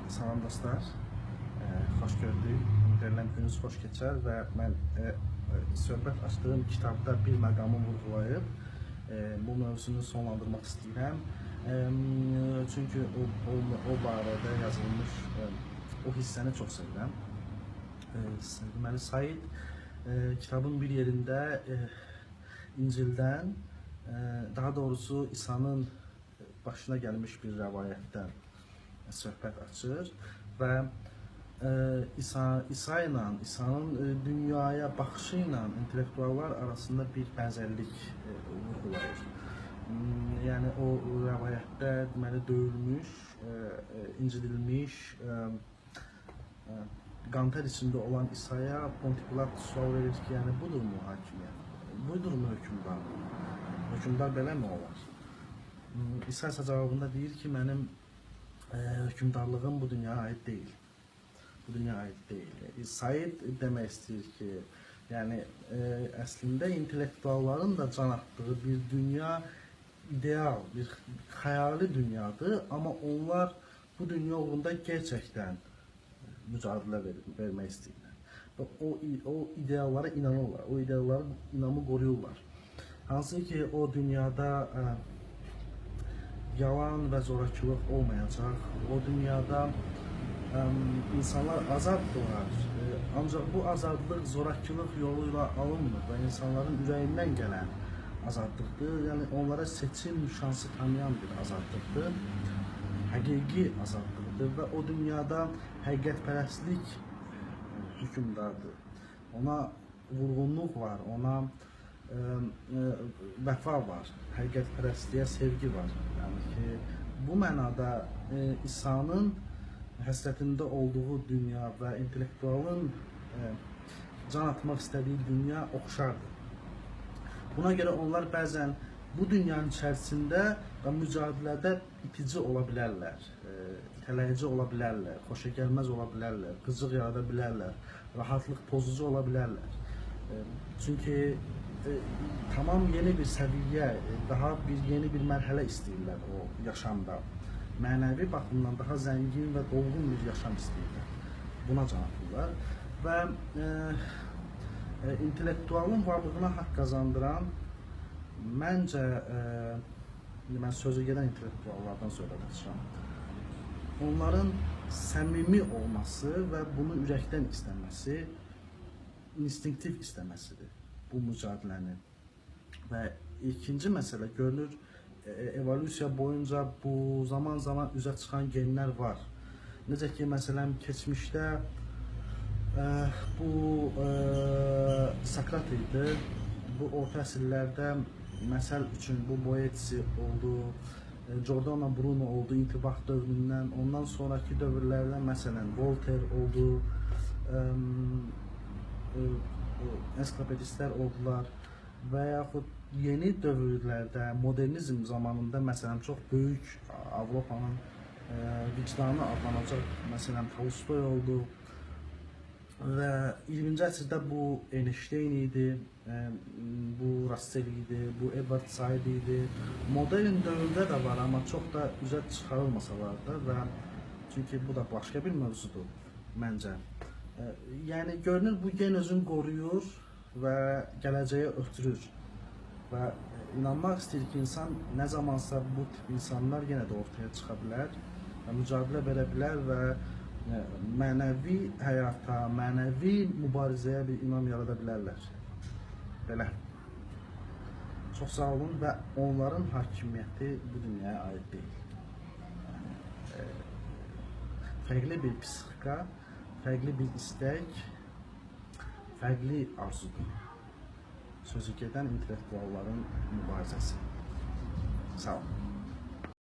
Salam dostlar, xoş gördük. Ümidlərlə gününüz xoş keçər və mən söhbət açdığım kitabda bir məqamı vurğulayıb bu mövzunu sonlandırmaq istəyirəm. Çünki o barədə yazılmış o hissəni çox sevirəm. Deməli, Said kitabın bir yerində İncildən, daha doğrusu İsa'nın başına gəlmiş bir rəvayətdən söhbət açır və İsa'nın dünyaya baxışı ilə intellektuallar arasında bir bənzərlik vurğulayır. Yəni o rəvayətdə deməli döyülmüş, incidilmiş, qantar içində olan İsa'ya Ponti Pilat sual verir ki, yəni budurmu hakimiyyət? Budurmu hökmdar? Hökmdar beləmi olar? İsa isə cavabında deyir ki, mənim hökmdarlığım bu dünyaya ait deyil. Bu dünyaya ait deyil. Said demək istəyir ki, yəni əslində intellektualların da can atdığı bir dünya ideal, bir xəyali dünyadır, amma onlar bu dünya uğrunda gerçəkdən mücadilə vermək istəyirlər. O ideallara inanırlar, o idealların inamı qoruyurlar. Hansı ki, o dünyada yalan və zorakılıq olmayacaq, o dünyada insanlar azaddılar, ancaq bu azadlıq zorakılıq yoluyla alınmır və insanların ürəyindən gələn azadlıqdır, yəni onlara seçim şansı tanıyan bir azadlıqdır, həqiqi azadlıqdır və o dünyada həqiqətpərəstlik hükümdardır. Ona vurğunluq var, ona vəfa var, həqiqətpərəstliyə sevgi var. Yəni ki, bu mənada İsa'nın həsrətində olduğu dünya və intellektualın can atmaq istədiyi dünya oxşardır. Buna görə onlar bəzən bu dünyanın içərisində və mücadilədə itici ola bilərlər, itələyici ola bilərlər, xoşagəlməz ola bilərlər, qıcıq yarada bilərlər, rahatlıq pozucu ola bilərlər. Çünki tamam yeni bir səviyyə, daha yeni bir mərhələ istəyirlər o yaşamda. Mənəvi baxımdan daha zəngin və dolğun bir yaşam istəyirlər. Buna can atırlar və intellektualın varlığına haqq qazandıran, məncə, mən sözü gedən intellektuallardan söhbət açıram. Onların səmimi olması və bunu ürəkdən istəməsi, instinktiv istəməsidir bu mücadiləni. Və ikinci məsələ görünür, evolüsiya boyunca bu zaman üzə çıxan genlər var. Necə ki, məsələn, keçmişdə bu Sakrat idi, bu orta əsrlərdə məsəl üçün bu Boetsi oldu, Giordano Bruno oldu intibah dövründən, ondan sonraki dövrlərdə məsələn Voltaire oldu, ensiklopedistlər oldular və yaxud yeni dövrlərdə, modernizm zamanında məsələn çox böyük Avropanın vicdanı adlanacaq məsələn Tolstoy oldu və 20-ci əsrdə bu Einstein idi, bu Russell idi, bu Edward Said idi. Modern dövrdə də var, amma çox da üzə çıxarılmasalar da və çünki bu da başqa bir mövzudur məncə. Yəni görünür bu gen özünü qoruyur və gələcəyə ötürür və inanmaq istəyir ki, insan nə zamansa bu tip insanlar yenə də ortaya çıxa bilər və mücadilə verə bilər və mənəvi həyata, mənəvi mübarizəyə bir inam yarada bilərlər. Belə. Çox sağ olun və onların hakimiyyəti bu dünyaya aid deyil. Fərqli bir psixika, fərqli bir istək, fərqli arzudur. Sözü gedən intellektualların mübarizəsi. Sağ olun.